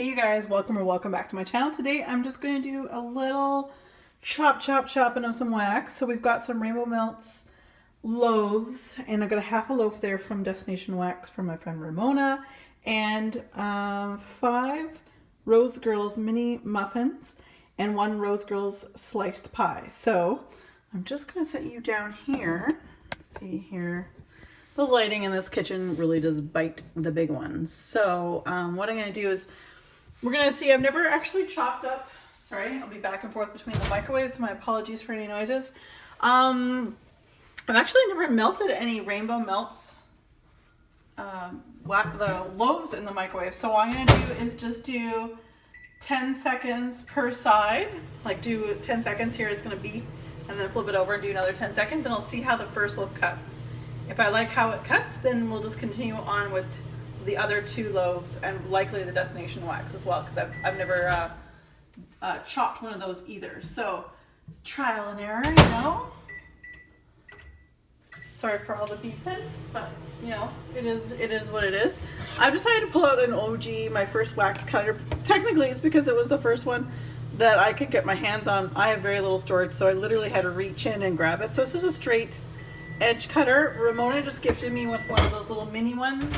Hey you guys, welcome or welcome back to my channel. Today I'm just going to do a little chopping of some wax. So we've got some Rainbow Melts loaves, and I've got a half a loaf there from Destination Wax from my friend Ramona, and 5 Rose Girls mini muffins and 1 Rose Girls sliced pie. So I'm just going to set you down here. Let's see here. The lighting in this kitchen really does bite the big ones. So what I'm going to do is we're going to see, I've never actually chopped up, sorry, I'll be back and forth between the microwaves, so my apologies for any noises. I've actually never melted any Rainbow Melts, the loaves in the microwave. So what I'm going to do is just do 10 seconds per side, like do 10 seconds here, it's going to beep, and then flip it over and do another 10 seconds, and I'll see how the first loaf cuts. If I like how it cuts, then we'll just continue on with the other 2 loaves and likely the Destination Wax as well, because I've never chopped one of those either. So it's trial and error, you know. Sorry for all the beeping, but you know, it is what it is. I've decided to pull out an OG, my first wax cutter. Technically it's because it was the first one that I could get my hands on. I have very little storage, so I literally had to reach in and grab it. So this is a straight edge cutter. Ramona just gifted me with one of those little mini ones.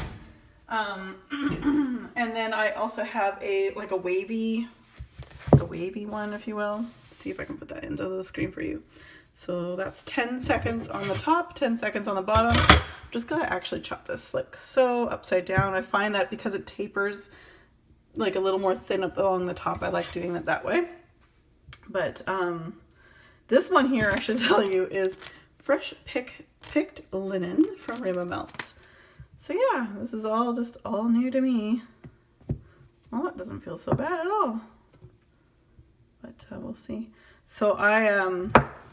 And then I also have a wavy one, if you will. Let's see if I can put that into the screen for you. So that's 10 seconds on the top, 10 seconds on the bottom. I'm just gonna actually chop this like so upside down. I find that because it tapers like a little more thin up along the top, I like doing it that way. But this one here, I should tell you, is fresh picked linen from Rainbow Melts. So yeah, this is all just all new to me. Well, it doesn't feel so bad at all. But we'll see. So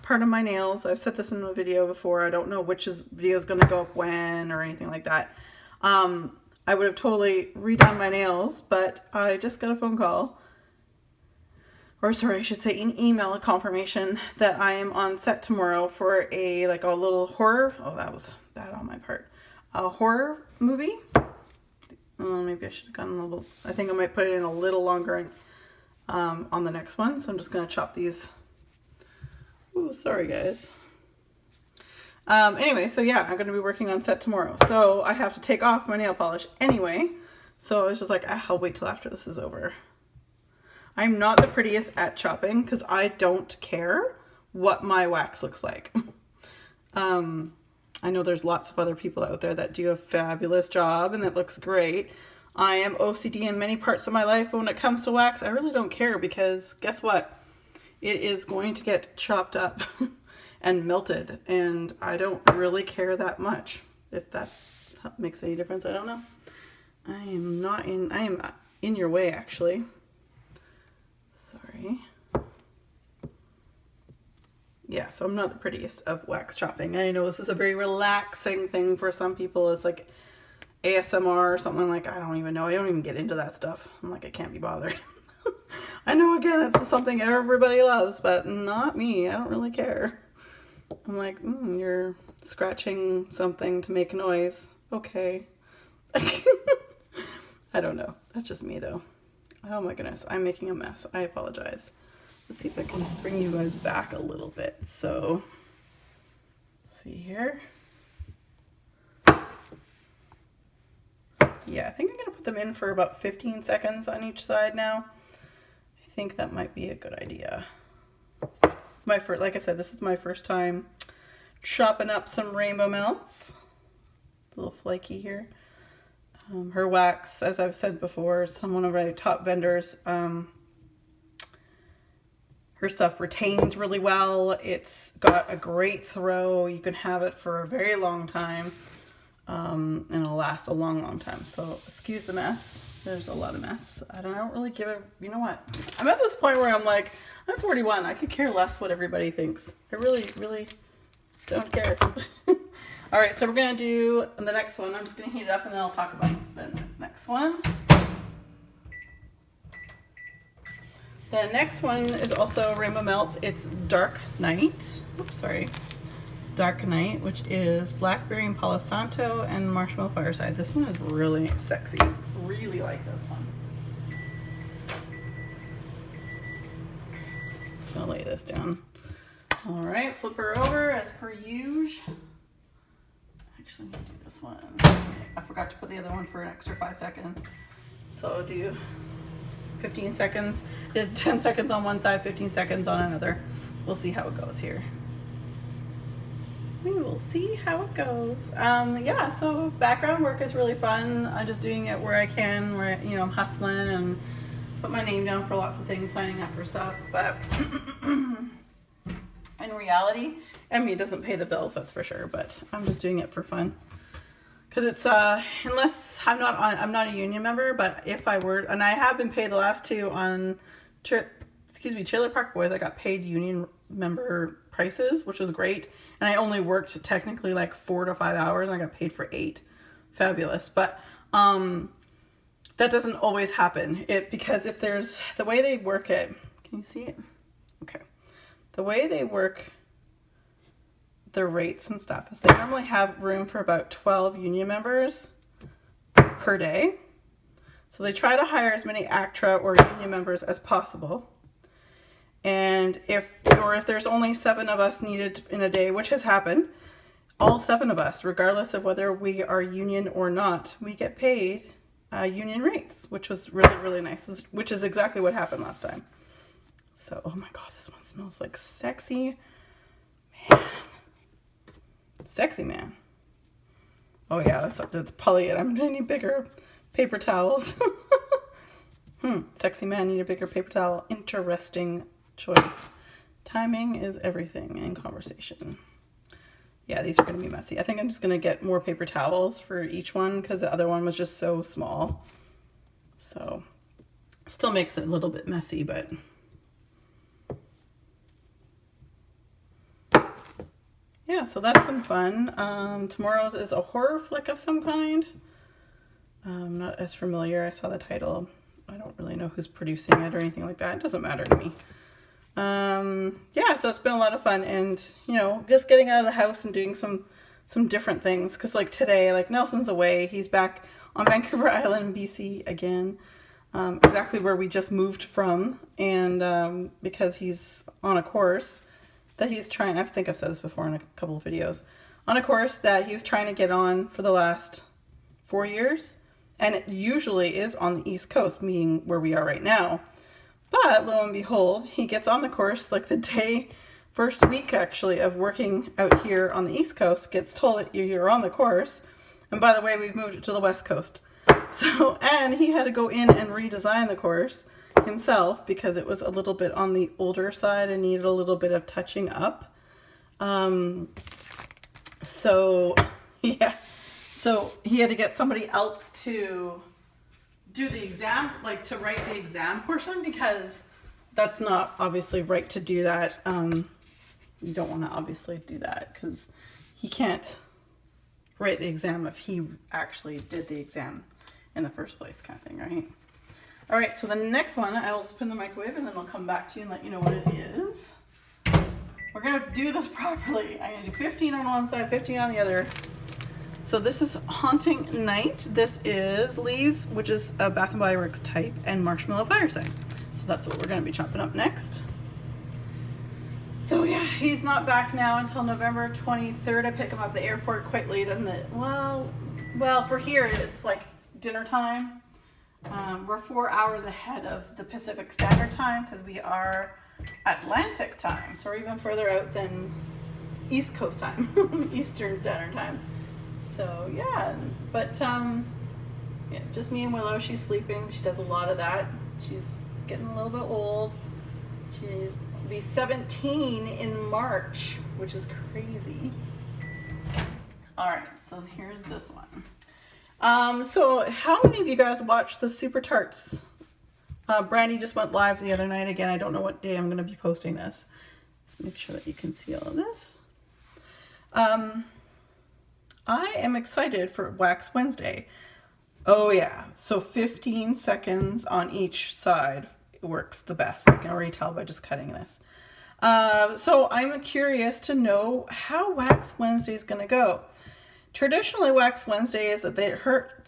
part of my nails, I've said this in a video before, I don't know which video is going to go up when or anything like that. I would have totally redone my nails, but I just got a phone call. Or sorry, I should say an email, a confirmation that I am on set tomorrow for a little horror. Oh, that was bad on my part. A horror movie. Maybe I should have gotten a little. I think I might put it in a little longer on the next one. So I'm just gonna chop these. Ooh, sorry guys. Anyway, so yeah, I'm gonna be working on set tomorrow. So I have to take off my nail polish anyway. So I was just like, I'll wait till after this is over. I'm not the prettiest at chopping because I don't care what my wax looks like. I know there's lots of other people out there that do a fabulous job and that looks great. I am OCD in many parts of my life, but when it comes to wax, I really don't care because guess what? It is going to get chopped up and melted, and I don't really care that much. If that makes any difference, I don't know. I am in your way actually. Sorry. Yeah, so I'm not the prettiest of wax chopping. I know this is a very relaxing thing for some people. It's like ASMR or something. Like, I don't even know. I don't even get into that stuff. I'm like, I can't be bothered. I know, again, it's something everybody loves, but not me. I don't really care. I'm like, you're scratching something to make noise. Okay. I don't know. That's just me, though. Oh my goodness, I'm making a mess. I apologize. Let's see if I can bring you guys back a little bit. So, let's see here. Yeah, I think I'm gonna put them in for about 15 seconds on each side now. I think that might be a good idea. Like I said, this is my first time chopping up some Rainbow Melts. It's a little flaky here. Her wax, as I've said before, is one of my top vendors. Her stuff retains really well. It's got a great throw. You can have it for a very long time, and it'll last a long time. So excuse the mess. There's a lot of mess. I don't really give a, you know what? I'm at this point where I'm like, I'm 41. I could care less what everybody thinks. I really don't care. All right, so we're gonna do the next one. I'm just gonna heat it up and then I'll talk about the next one. The next one is also Rainbow Melts. It's Dark Night. Oops, sorry. Dark Night, which is Blackberry and Palo Santo and Marshmallow Fireside. This one is really sexy. Really like this one. just gonna lay this down. All right, flip her over as per usual. Actually, I'm gonna do this one. I forgot to put the other one for an extra 5 seconds. So I'll do 15 seconds. Did 10 seconds on one side, 15 seconds on another. We'll see how it goes here. We will see how it goes. Yeah, so background work is really fun. I'm just doing it where I can, where, you know, I'm hustling and put my name down for lots of things, signing up for stuff. But in reality, I mean, it doesn't pay the bills, that's for sure, but I'm just doing it for fun. Because it's, unless I'm not a union member, but if I were, and I have been paid the last two on Trailer Park Boys, I got paid union member prices, which was great. And I only worked technically like 4 to 5 hours and I got paid for 8. Fabulous. But that doesn't always happen. Because if there's, the way they work it, can you see it? Okay. The way they work the rates and stuff is they normally have room for about 12 union members per day. So they try to hire as many ACTRA or union members as possible. And if there's only 7 of us needed in a day, which has happened, all 7 of us, regardless of whether we are union or not, we get paid union rates, which was really, really nice, which is exactly what happened last time. So, oh my God, this one smells like sexy man. Sexy man. Oh yeah, that's probably it. I'm gonna need bigger paper towels. Sexy man, need a bigger paper towel. Interesting choice. Timing is everything in conversation. Yeah, these are going to be messy. I think I'm just going to get more paper towels for each one because the other one was just so small. So, still makes it a little bit messy, but yeah, so that's been fun. Tomorrow's is a horror flick of some kind. I'm not as familiar. I saw the title. I don't really know who's producing it or anything like that. It doesn't matter to me. Yeah, so it's been a lot of fun, and you know, just getting out of the house and doing some different things. Because like today, like Nelson's away. He's back on Vancouver Island, BC again, exactly where we just moved from, and because he's on a course that he's trying. I think I've said this before in a couple of videos. On a course that he was trying to get on for the last 4 years. And it usually is on the East Coast, meaning where we are right now. But lo and behold, he gets on the course like the first week actually of working out here on the East Coast, gets told that you're on the course. And by the way, we've moved it to the West Coast. So, and he had to go in and redesign the course himself because it was a little bit on the older side and needed a little bit of touching up. So, yeah. So he had to get somebody else to do the exam, like to write the exam portion, because that's not obviously right to do that. You don't want to obviously do that because he can't write the exam if he actually did the exam in the first place, kind of thing, right? All right, so the next one, I will spin the microwave and then I'll come back to you and let you know what it is. We're going to do this properly. I'm going to do 15 on one side, 15 on the other. So this is Haunting Night. This is Leaves, which is a Bath & Body Works type, and Marshmallow Fireside. So that's what we're going to be chopping up next. So yeah, he's not back now until November 23rd. I pick him up at the airport quite late in the, well, for here it's like dinner time. We're 4 hours ahead of the Pacific Standard Time because we are Atlantic time. So we're even further out than East Coast time, Eastern Standard Time. So yeah, but yeah, it's just me and Willow. She's sleeping. She does a lot of that. She's getting a little bit old. She's be 17 in March, which is crazy. All right, so here's this one. So how many of you guys watched the SuperTarts? Brandy just went live the other night again. I don't know what day I'm going to be posting this. Let's make sure that you can see all of this. I am excited for Wax Wednesday. Oh yeah, so 15 seconds on each side works the best. I can already tell by just cutting this. So I'm curious to know how Wax Wednesday is going to go. Traditionally, Wax Wednesday is that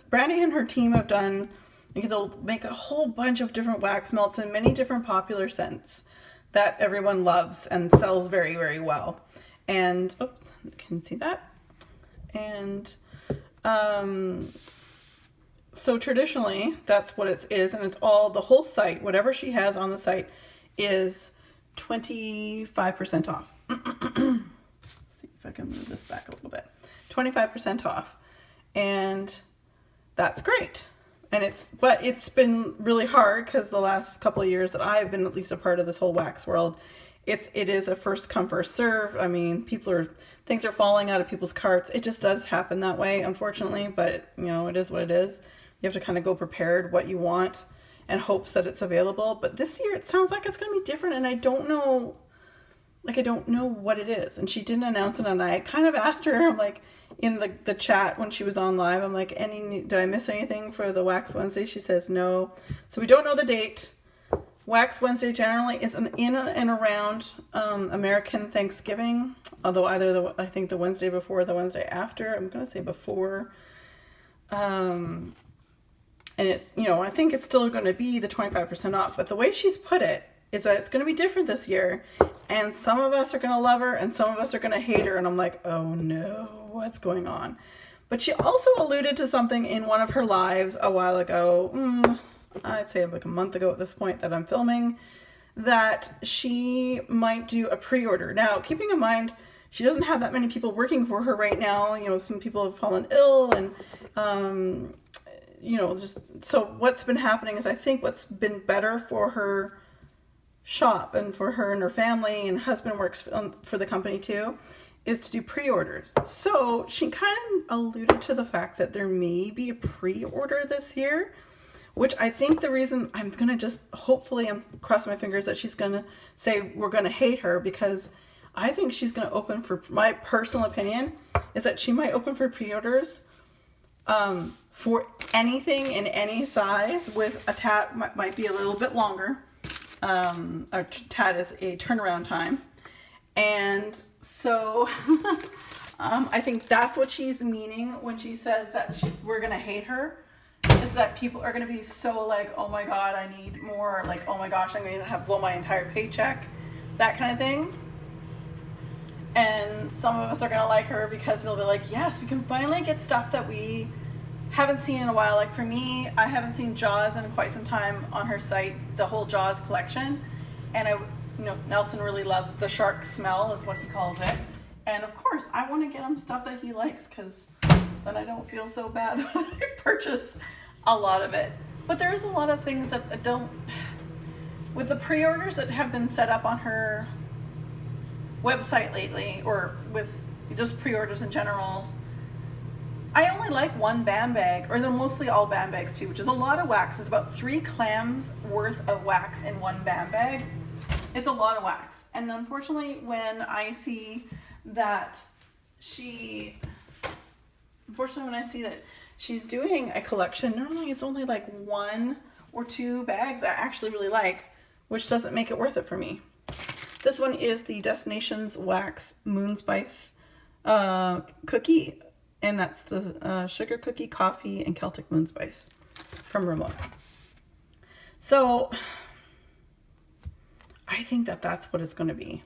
Brandy and her team have done, they'll make a whole bunch of different wax melts in many different popular scents. that everyone loves and sells very, very well. And, oops, you can see that. And so traditionally, that's what it is. And it's all, the whole site, whatever she has on the site is 25% off. Let's see if I can move this back a little bit. 25% off. And that's great. And but it's been really hard because the last couple of years that I've been at least a part of this whole wax world, it is a first come first serve. I mean, things are falling out of people's carts. It just does happen that way, unfortunately, but you know, it is what it is. You have to kind of go prepared what you want and hopes that it's available. But this year it sounds like it's going to be different, and I don't know what it is. And she didn't announce it, and I kind of asked her, I'm like, in the chat when she was on live, I'm like, did I miss anything for the Wax Wednesday? She says no. So we don't know the date. Wax Wednesday generally is in and around American Thanksgiving, although either I think the Wednesday before or the Wednesday after. I'm going to say before. And it's, you know, I think it's still going to be the 25% off, but the way she's put it is that it's going to be different this year, and some of us are going to love her and some of us are going to hate her, and I'm like, oh no, what's going on? But she also alluded to something in one of her lives a while ago, I'd say like a month ago at this point that I'm filming, that she might do a pre-order. Now, keeping in mind, she doesn't have that many people working for her right now. You know, some people have fallen ill, and you know, just so what's been happening is, I think what's been better for her shop and for her and her family, and husband works for the company too, is to do pre-orders. So she kind of alluded to the fact that there may be a pre-order this year, which I think the reason I'm going to just, hopefully I'm crossing my fingers that she's going to say we're going to hate her, because I think she's going to open, for my personal opinion, is that she might open for pre-orders for anything in any size, with a tat might be a little bit longer. Our tat is a turnaround time. And so I think that's what she's meaning when she says that we're going to hate her, is that people are going to be so like, oh my God, I need more. Like, oh my gosh, I'm going to have blow my entire paycheck, that kind of thing. And some of us are going to like her because it'll be like, yes, we can finally get stuff that we haven't seen in a while. Like for me, I haven't seen Jaws in quite some time on her site, the whole Jaws collection. And Nelson really loves the shark smell, is what he calls it. And of course, I want to get him stuff that he likes, because then I don't feel so bad when I purchase a lot of it. But there's a lot of things that don't, with the pre-orders that have been set up on her website lately, or with just pre-orders in general, I only like one band bag, or they're mostly all band bags too, which is a lot of wax. It's about 3 clams worth of wax in one band bag. It's a lot of wax. And unfortunately, when I see that she's doing a collection, normally it's only like 1 or 2 bags I actually really like, which doesn't make it worth it for me. This one is the Destinations Wax Moon Spice cookie. And that's the sugar cookie, coffee, and Celtic moon spice from Ramona. So I think that that's what it's going to be.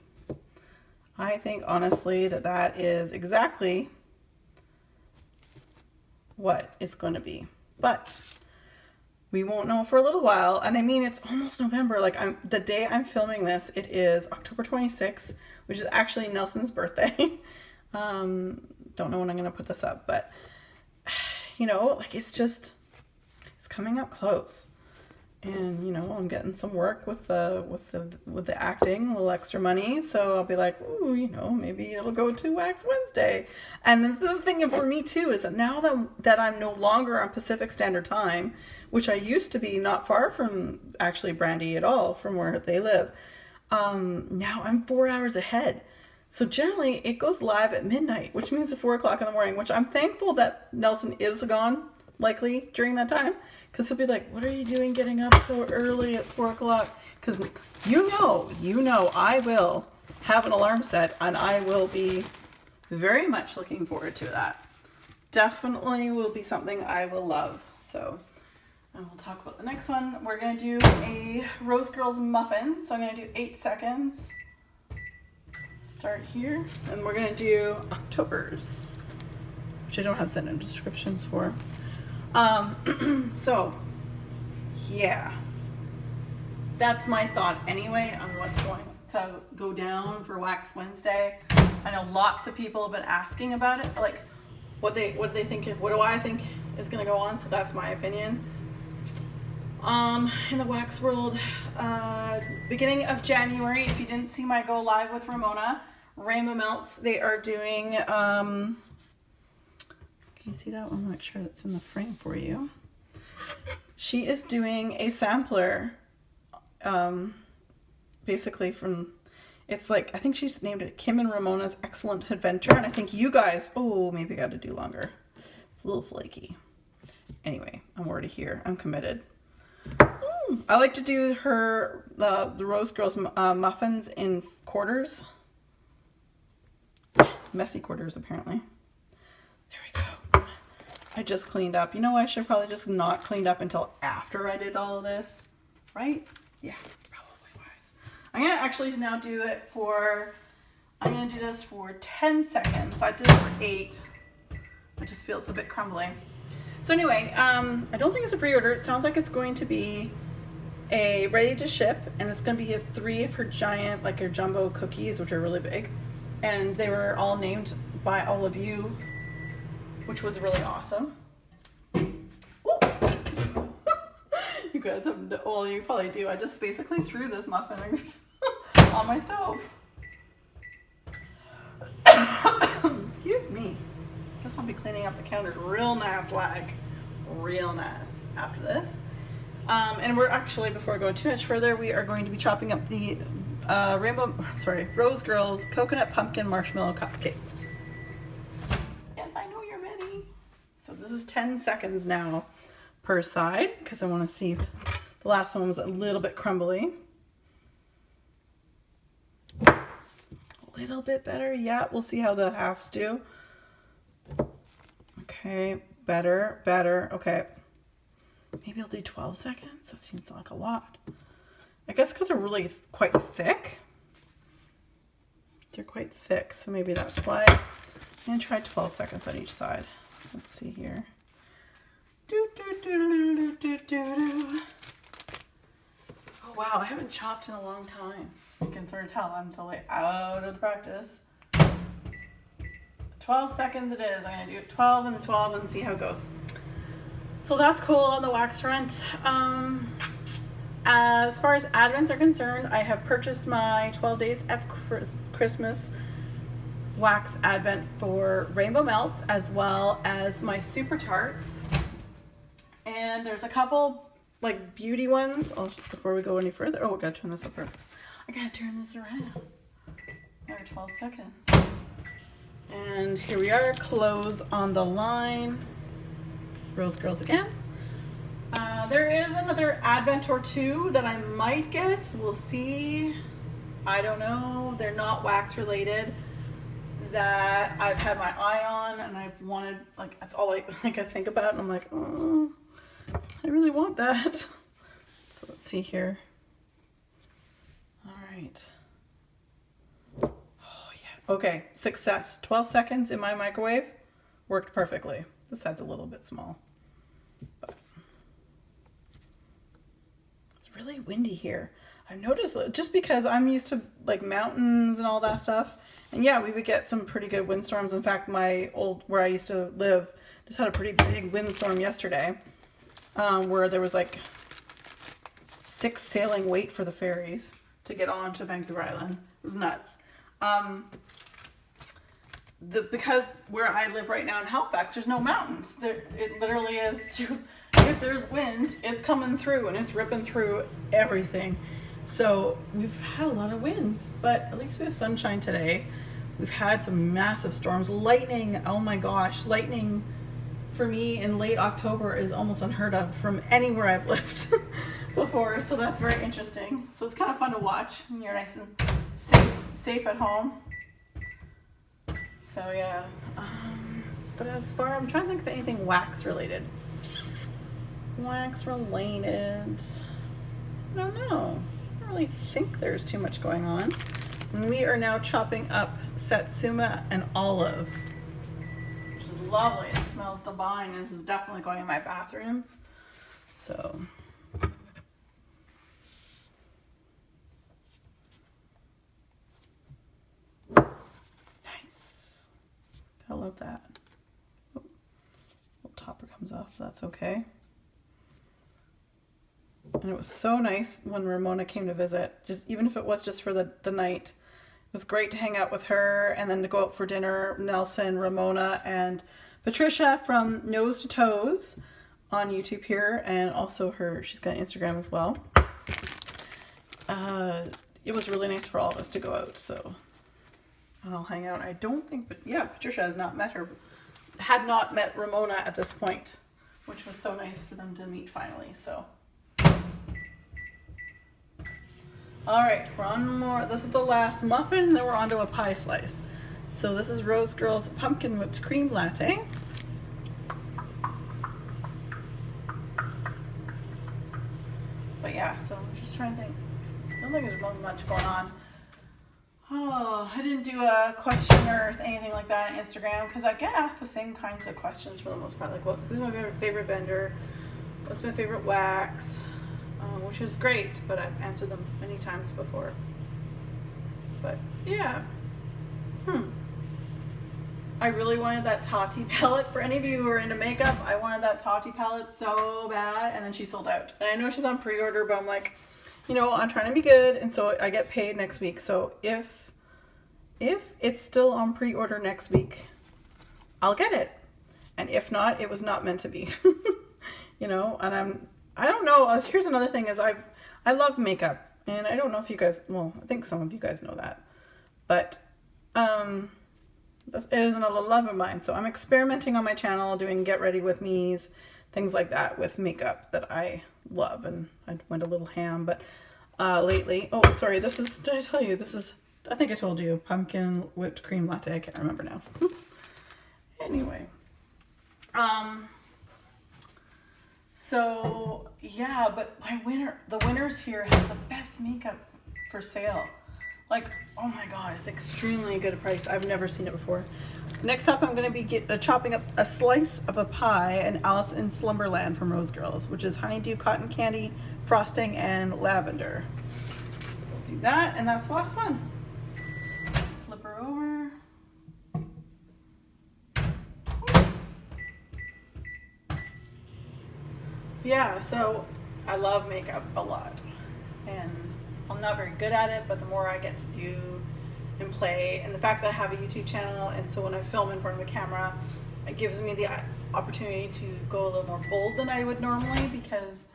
I think honestly that is exactly what it's going to be. But we won't know for a little while. And I mean, it's almost November. Like the day I'm filming this, it is October 26th, which is actually Nelson's birthday. Don't know when I'm going to put this up, but you know, like it's coming up close, and you know, I'm getting some work with the acting, a little extra money, so I'll be like, ooh, you know, maybe it'll go to Wax Wednesday. And the thing for me too is that now that I'm no longer on Pacific Standard Time, which I used to be not far from actually Brandy at all, from where they live, now I'm 4 hours ahead. So generally it goes live at midnight, which means at 4 o'clock in the morning, which I'm thankful that Nelson is gone likely during that time, because he'll be like, what are you doing getting up so early at 4 o'clock? Because you know, I will have an alarm set, and I will be very much looking forward to that. Definitely will be something I will love. So And we'll talk about the next one. We're gonna do a Rose Girls muffin. So I'm gonna do 8 seconds. Start here. And we're gonna do October's, which I don't have sent in descriptions for. So yeah, that's my thought anyway on what's going to go down for Wax Wednesday. I know lots of people have been asking about it, like what do they think, what do I think is going to go on, so that's my opinion. In the wax world, beginning of January, if you didn't see my go live with Ramona, Mandala Melts, they are doing, can you see that? I'll make sure that's in the frame for you. She is doing a sampler, basically from, it's like, I think she's named it Kim and Ramona's Excellent Adventure, and I think you guys, oh, maybe I got to do longer. It's a little flaky. Anyway, I'm already here. I'm committed. I like to do her, the Rose Girls muffins in quarters. Messy quarters, apparently. There we go. I just cleaned up. You know, I should probably just not cleaned up until after I did all of this, right? Yeah, probably wise. I'm gonna actually now do it for, I'm gonna do this for 10 seconds. I did it for 8. I just feel it's a bit crumbly. So anyway, I don't think it's a pre-order. It sounds like it's going to be a ready to ship, and it's going to be 3 of her giant, like her jumbo cookies, which are really big. And they were all named by all of you, which was really awesome. You guys have, well, you probably do. I just basically threw this muffin on my stove. Excuse me. Guess I'll be cleaning up the counter real nice, like real nice after this. And we're actually, before I go too much further, we are going to be chopping up the Rose Girls coconut pumpkin marshmallow cupcakes. Yes, I know you're ready. So this is 10 seconds now per side, because I want to see if the last one was a little bit crumbly. A little bit better. Yeah, we'll see how the halves do. Okay, better. Okay. Maybe I'll do 12 seconds. That seems like a lot. I guess because they're really quite thick. They're quite thick, so maybe that's why. I'm going to try 12 seconds on each side. Let's see here. Oh, wow, I haven't chopped in a long time. You can sort of tell I'm totally out of the practice. 12 seconds it is. I'm going to do 12 and 12 and see how it goes. So that's cool on the wax front. As far as Advents are concerned, I have purchased my 12 Days of Christmas wax Advent for Rainbow Melts, as well as my SuperTarts. And there's a couple like beauty ones. Before we go any further, oh, we gotta turn this up. I gotta turn this around. Another 12 seconds. And here we are, close on the line. Rose Girls again. There is another Advent or 2 that I might get. We'll see. I don't know. They're not wax related. That I've had my eye on, and I've wanted, like, that's all I think about, and I'm like, oh, I really want that. So let's see here. All right. Oh yeah. Okay. Success. 12 seconds in my microwave. Worked perfectly. This side's a little bit small, but it's really windy here. I've noticed, just because I'm used to like mountains and all that stuff, and yeah, we would get some pretty good windstorms. In fact, where I used to live just had a pretty big windstorm yesterday, where there was like 6 sailing wait for the ferries to get on to Vancouver Island. It was nuts. Because where I live right now in Halifax, there's no mountains. It literally is, if there's wind, it's coming through and it's ripping through everything. So we've had a lot of winds, but at least we have sunshine today. We've had some massive storms. Lightning, oh my gosh, lightning for me in late October is almost unheard of from anywhere I've lived before. So that's very interesting. So it's kind of fun to watch when you're nice and safe at home. So yeah, but as far, I'm trying to think of anything wax related. wax related, I don't know. I don't really think there's too much going on. And we are now chopping up satsuma and olive, which is lovely. It smells divine, and this is definitely going in my bathrooms. So nice. I love that. Oh, little topper comes off. That's okay. And it was so nice when Ramona came to visit, just even if it was just for the night. It was great to hang out with her and then to go out for dinner. Nelson, Ramona, and Patricia from Nose to Toes on YouTube here, and also she's got an Instagram as well. It was really nice for all of us to go out, so I'll hang out. I don't think, but yeah, Patricia had not met Ramona at this point, which was so nice for them to meet finally, so. All right, one more. This is the last muffin, then we're on to a pie slice. So this is Rose Girl's pumpkin whipped cream latte. But yeah, so I'm just trying to think. I don't think there's really much going on. Oh, I didn't do a question or anything like that on Instagram because I get asked the same kinds of questions for the most part. Like, who's my favorite vendor? What's my favorite wax? Which is great, but I've answered them many times before. But yeah. I really wanted that Tati palette. For any of you who are into makeup, I wanted that Tati palette so bad, and then she sold out. And I know she's on pre-order, but I'm like, you know, I'm trying to be good, and so I get paid next week. So if it's still on pre-order next week, I'll get it. And if not, it was not meant to be. You know, and I don't know. Here's another thing is I love makeup, and I don't know if you guys, well, I think some of you guys know that, but it is another love of mine. So I'm experimenting on my channel, doing get ready with me's, things like that with makeup that I love, and I went a little ham, but lately, oh, sorry, this is, did I tell you, this is, I think I told you, pumpkin whipped cream latte. I can't remember now. Anyway, so yeah, but the winners here have the best makeup for sale. Like, oh my god, it's extremely good price. I've never seen it before. Next up, I'm going to be chopping up a slice of a pie and Alice in Slumberland from Rose Girls, which is honeydew cotton candy, frosting, and lavender. So we'll do that, and that's the last one. Flip her over. Yeah, so I love makeup a lot, and I'm not very good at it, but the more I get to do and play, and the fact that I have a YouTube channel, and so when I film in front of a camera, it gives me the opportunity to go a little more bold than I would normally, because,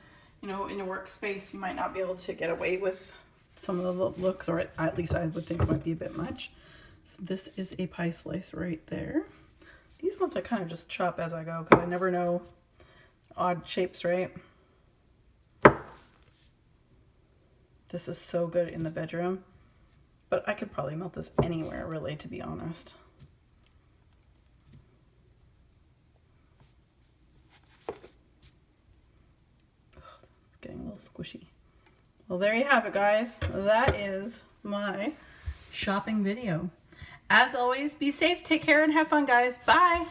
you know, in a workspace, you might not be able to get away with some of the looks, or at least I would think it might be a bit much. So this is a pie slice right there. These ones I kind of just chop as I go, because I never know odd shapes, right? This is so good in the bedroom, but I could probably melt this anywhere, really, to be honest. Oh, it's getting a little squishy. Well, there you have it, guys. That is my shopping video. As always, be safe, take care, and have fun, guys. Bye!